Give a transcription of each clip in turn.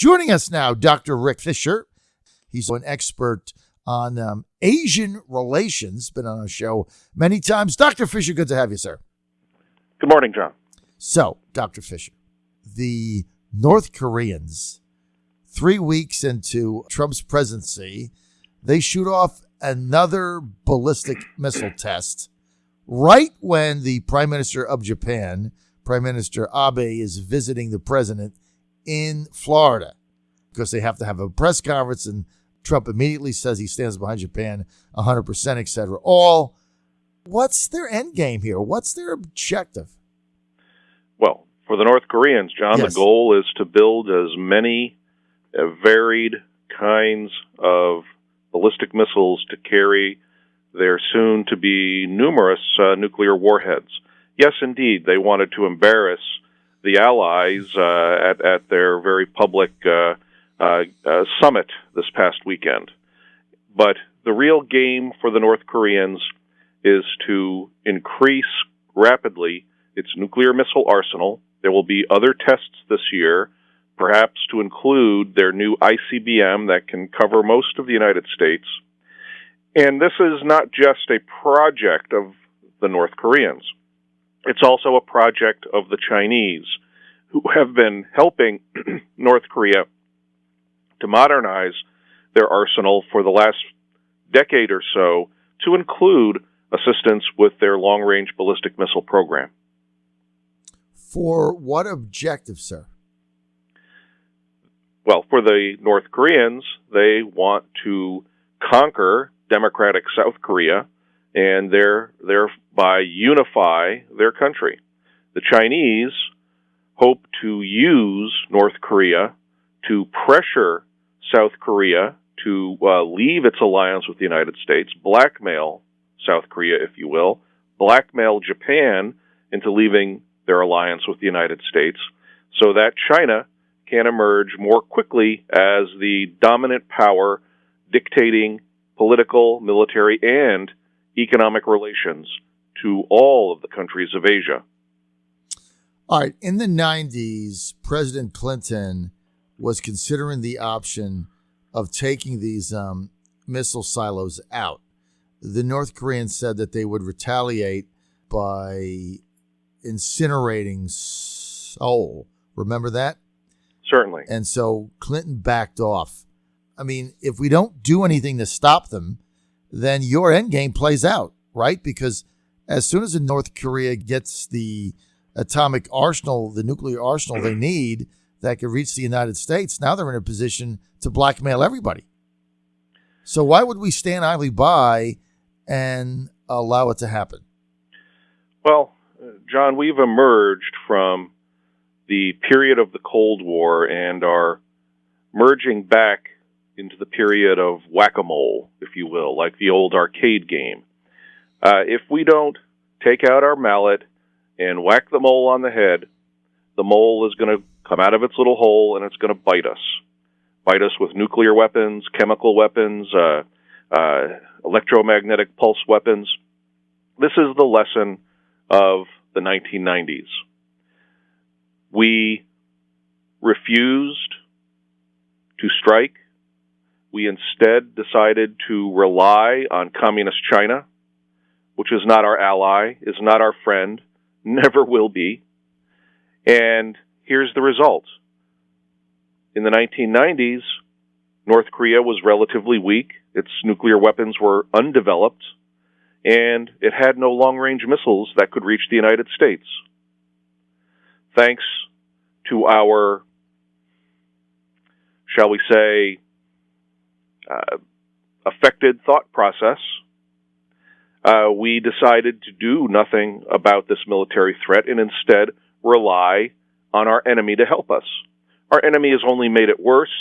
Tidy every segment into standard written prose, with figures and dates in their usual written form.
Joining us now, Dr. Rick Fisher. He's an expert on Asian relations, been on our show many times. Dr. Fisher, good to have you, sir. Good morning, John. So, Dr. Fisher, the North Koreans, 3 weeks into Trump's presidency, they shoot off another ballistic missile test right when the Prime Minister of Japan, Prime Minister Abe, is visiting the president in Florida because they have to have a press conference, and Trump immediately says he stands behind Japan 100%, et cetera. What's their end game here? What's their objective? Well, for the North Koreans, John, Yes. The goal is to build as many varied kinds of ballistic missiles to carry their soon-to-be numerous nuclear warheads. Yes, indeed, they wanted to embarrass the Allies at their very public summit this past weekend. But the real game for the North Koreans is to increase rapidly its nuclear missile arsenal. There will be other tests this year, perhaps to include their new ICBM that can cover most of the United States. And this is not just a project of the North Koreans. It's also a project of the Chinese, who have been helping North Korea to modernize their arsenal for the last decade or so, to include assistance with their long-range ballistic missile program. For what objective, sir? Well, for the North Koreans, they want to conquer democratic South Korea and thereby unify their country. The Chinese hope to use North Korea to pressure South Korea to leave its alliance with the United States, blackmail South Korea, if you will, blackmail Japan into leaving their alliance with the United States, so that China can emerge more quickly as the dominant power dictating political, military, and economic relations to all of the countries of Asia. All right. In the 90s, President Clinton was considering the option of taking these missile silos out. The North Koreans said that they would retaliate by incinerating Seoul. Remember that? Certainly. And so Clinton backed off. I mean, if we don't do anything to stop them, then your end game plays out, right? Because as soon as North Korea gets the atomic arsenal, the nuclear arsenal they need that could reach the United States, now they're in a position to blackmail everybody. So why would we stand idly by and allow it to happen? Well, John, we've emerged from the period of the Cold War and are merging back into the period of whack-a-mole, if you will, like the old arcade game. If we don't take out our mallet and whack the mole on the head, the mole is going to come out of its little hole and it's going to bite us. Bite us with nuclear weapons, chemical weapons, electromagnetic pulse weapons. This is the lesson of the 1990s. We refused to strike. We instead decided to rely on communist China, which is not our ally, is not our friend, never will be. And here's the result. In the 1990s, North Korea was relatively weak. Its nuclear weapons were undeveloped, and it had no long-range missiles that could reach the United States. Thanks to our, shall we say, affected thought process, we decided to do nothing about this military threat and instead rely on our enemy to help us. Our enemy has only made it worse,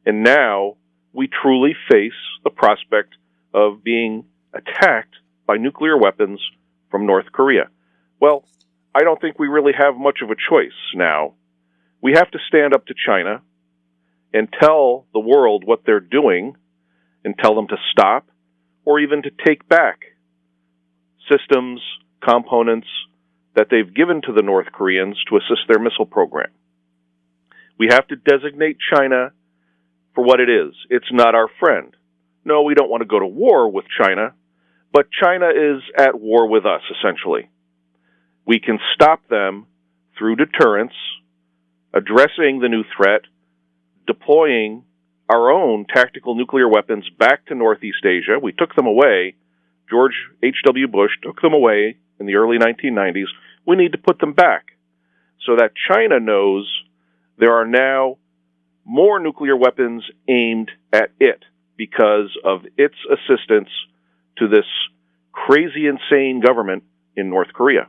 and now we truly face the prospect of being attacked by nuclear weapons from North Korea. Well, I don't think we really have much of a choice now. We have to stand up to China and tell the world what they're doing and tell them to stop or even to take back systems, components that they've given to the North Koreans to assist their missile program. We have to designate China for what it is. It's not our friend. No, we don't want to go to war with China, but China is at war with us, essentially. We can stop them through deterrence, addressing the new threat, deploying our own tactical nuclear weapons back to Northeast Asia. We took them away. George H.W. Bush took them away in the early 1990s. We need to put them back so that China knows there are now more nuclear weapons aimed at it because of its assistance to this crazy, insane government in North Korea.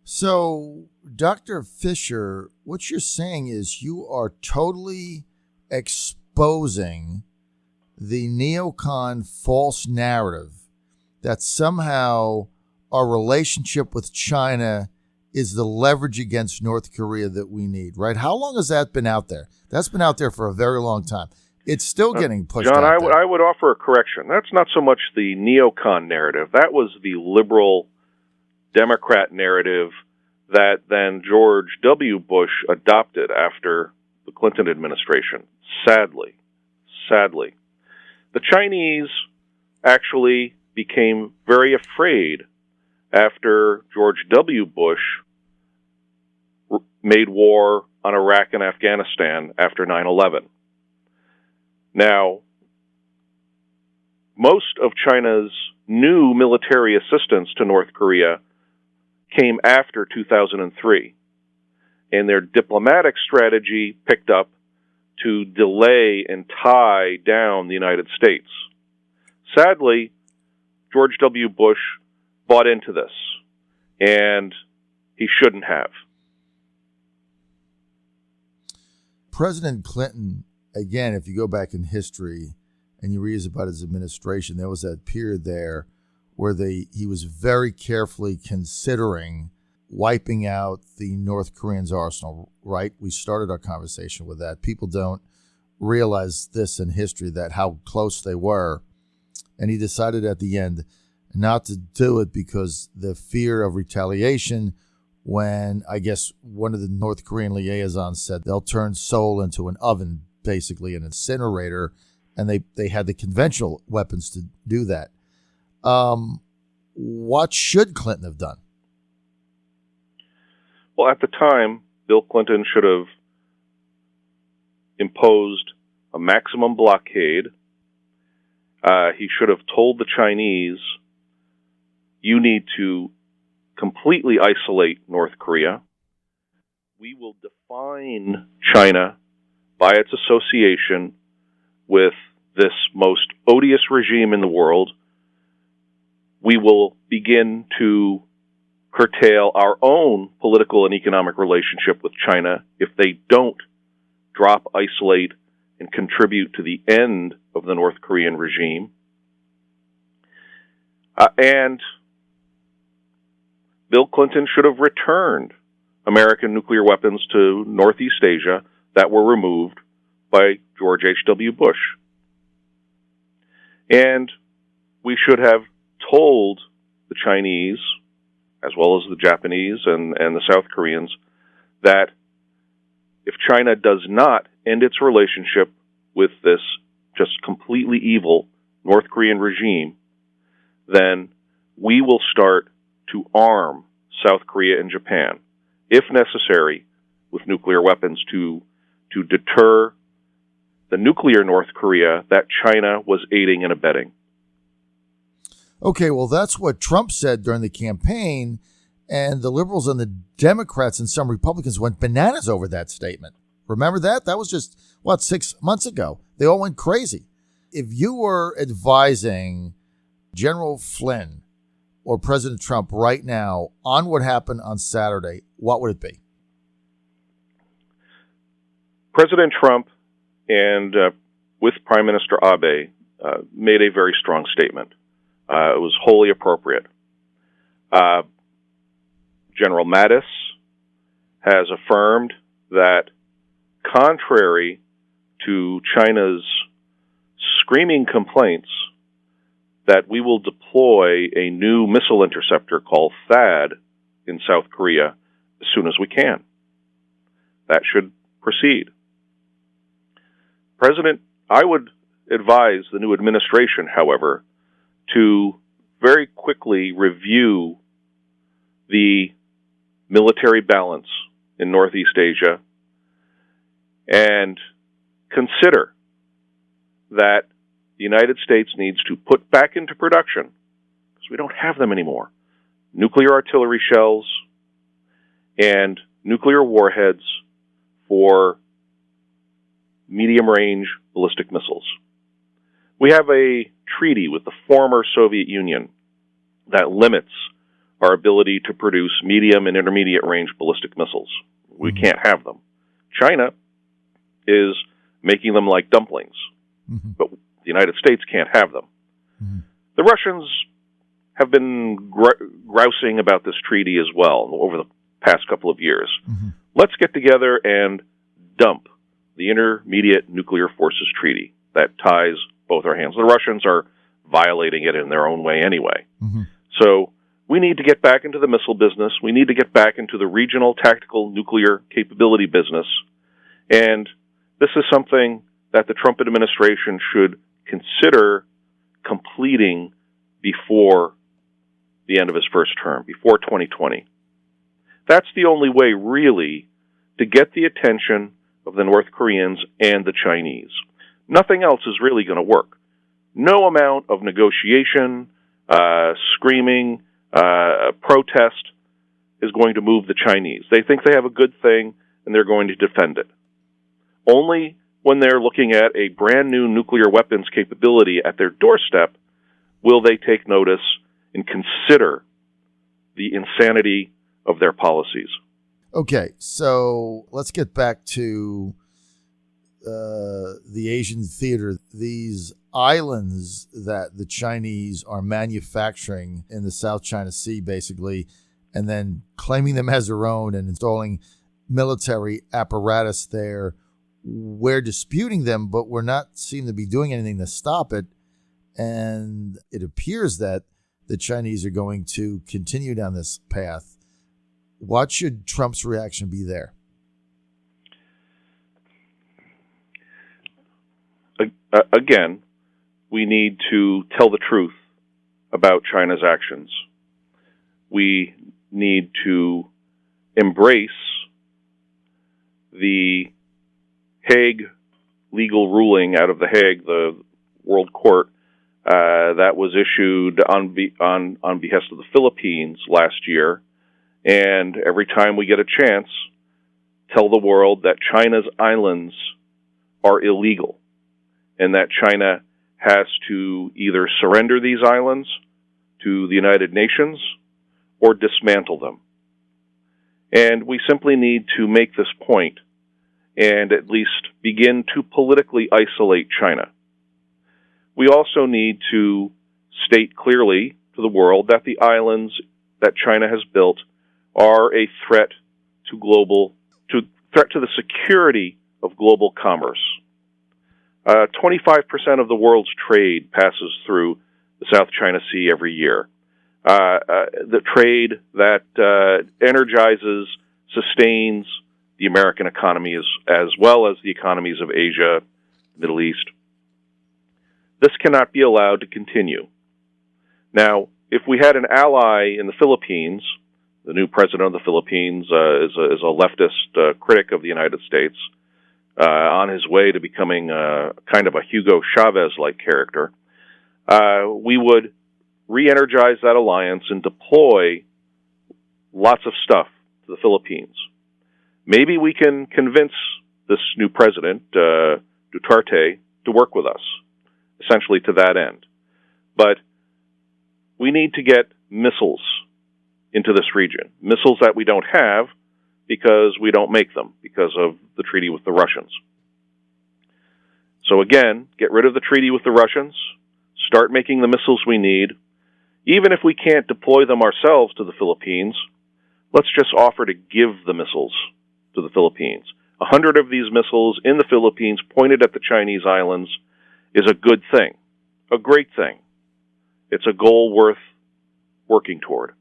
So, Dr. Fisher, what you're saying is you are totally exposing the neocon false narrative that somehow our relationship with China is the leverage against North Korea that we need, right? How long has that been out there? That's been out there for a very long time. It's still getting pushed John, out there. I would offer a correction. That's not so much the neocon narrative. That was the liberal Democrat narrative that then George W. Bush adopted after the Clinton administration. Sadly. The Chinese actually became very afraid after George W. Bush made war on Iraq and Afghanistan after 9/11. Now, most of China's new military assistance to North Korea came after 2003, and their diplomatic strategy picked up to delay and tie down the United States. Sadly, George W. Bush bought into this, and he shouldn't have. President Clinton, again, if you go back in history and you read about his administration, there was that period there where he was very carefully considering wiping out the North Koreans' arsenal, right? We started our conversation with that. People don't realize this in history, that how close they were. And he decided at the end not to do it because the fear of retaliation, when I guess one of the North Korean liaisons said they'll turn Seoul into an oven, basically an incinerator, and they had the conventional weapons to do that. What should Clinton have done? Well, at the time, Bill Clinton should have imposed a maximum blockade. He should have told the Chinese, you need to completely isolate North Korea. We will define China by its association with this most odious regime in the world. We will begin to curtail our own political and economic relationship with China if they don't drop, isolate, and contribute to the end of the North Korean regime. And Bill Clinton should have returned American nuclear weapons to Northeast Asia that were removed by George H.W. Bush. And we should have told the Chinese, as well as the Japanese and the South Koreans, that if China does not end its relationship with this just completely evil North Korean regime, then we will start to arm South Korea and Japan, if necessary, with nuclear weapons to deter the nuclear North Korea that China was aiding and abetting. Okay, well, that's what Trump said during the campaign, and the liberals and the Democrats and some Republicans went bananas over that statement. Remember that? That was just, 6 months ago? They all went crazy. If you were advising General Flynn or President Trump right now on what happened on Saturday, what would it be? President Trump and with Prime Minister Abe made a very strong statement. It was wholly appropriate. General Mattis has affirmed that, contrary to China's screaming complaints, that we will deploy a new missile interceptor called THAAD in South Korea as soon as we can. that should proceed. I would advise the new administration, however, to very quickly review the military balance in Northeast Asia and consider that the United States needs to put back into production, because we don't have them anymore, nuclear artillery shells and nuclear warheads for medium-range ballistic missiles. We have a treaty with the former Soviet Union that limits our ability to produce medium and intermediate-range ballistic missiles. We can't have them. China is making them like dumplings, but the United States can't have them. The Russians have been grousing about this treaty as well over the past couple of years. Let's get together and dump the Intermediate Nuclear Forces Treaty that ties both our hands. The Russians are violating it in their own way anyway. So we need to get back into the missile business. We need to get back into the regional tactical nuclear capability business. And this is something that the Trump administration should consider completing before the end of his first term, before 2020. That's the only way, really, to get the attention of the North Koreans and the Chinese. Nothing else is really going to work. No amount of negotiation, screaming, protest is going to move the Chinese. They think they have a good thing, and they're going to defend it. Only when they're looking at a brand new nuclear weapons capability at their doorstep will they take notice and consider the insanity of their policies. Okay, so let's get back to the Asian theater. These islands that the Chinese are manufacturing in the South China Sea, basically, and then claiming them as their own and installing military apparatus there. We're disputing them, but we're not seem to be doing anything to stop it. And it appears that the Chinese are going to continue down this path. What should Trump's reaction be there? Again, we need to tell the truth about China's actions. We need to embrace the Hague legal ruling out of The Hague, the World Court, that was issued on behest of the Philippines last year. And every time we get a chance, tell the world that China's islands are illegal and that China has to either surrender these islands to the United Nations or dismantle them. And we simply need to make this point and at least begin to politically isolate China. We also need to state clearly to the world that the islands that China has built are a threat to the security of global commerce. 25% of the world's trade passes through the South China Sea every year. The trade that energizes, sustains the American economy as well as the economies of Asia, Middle East. This cannot be allowed to continue. Now, if we had an ally in the Philippines, the new president of the Philippines is a leftist critic of the United States, on his way to becoming kind of a Hugo Chavez-like character, we would re-energize that alliance and deploy lots of stuff to the Philippines. Maybe we can convince this new president, Duterte, to work with us, essentially to that end. But we need to get missiles into this region, missiles that we don't have because we don't make them because of the treaty with the Russians. So again, get rid of the treaty with the Russians, start making the missiles we need. Even if we can't deploy them ourselves to the Philippines, let's just offer to give the missiles to the Philippines. 100 of these missiles in the Philippines pointed at the Chinese islands is a good thing, a great thing. It's a goal worth working toward.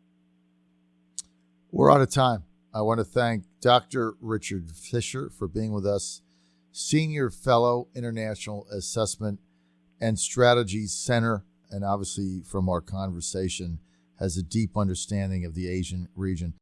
We're out of time. I want to thank Dr. Richard Fisher for being with us, Senior Fellow, International Assessment and Strategies Center, and obviously from our conversation has a deep understanding of the Asian region.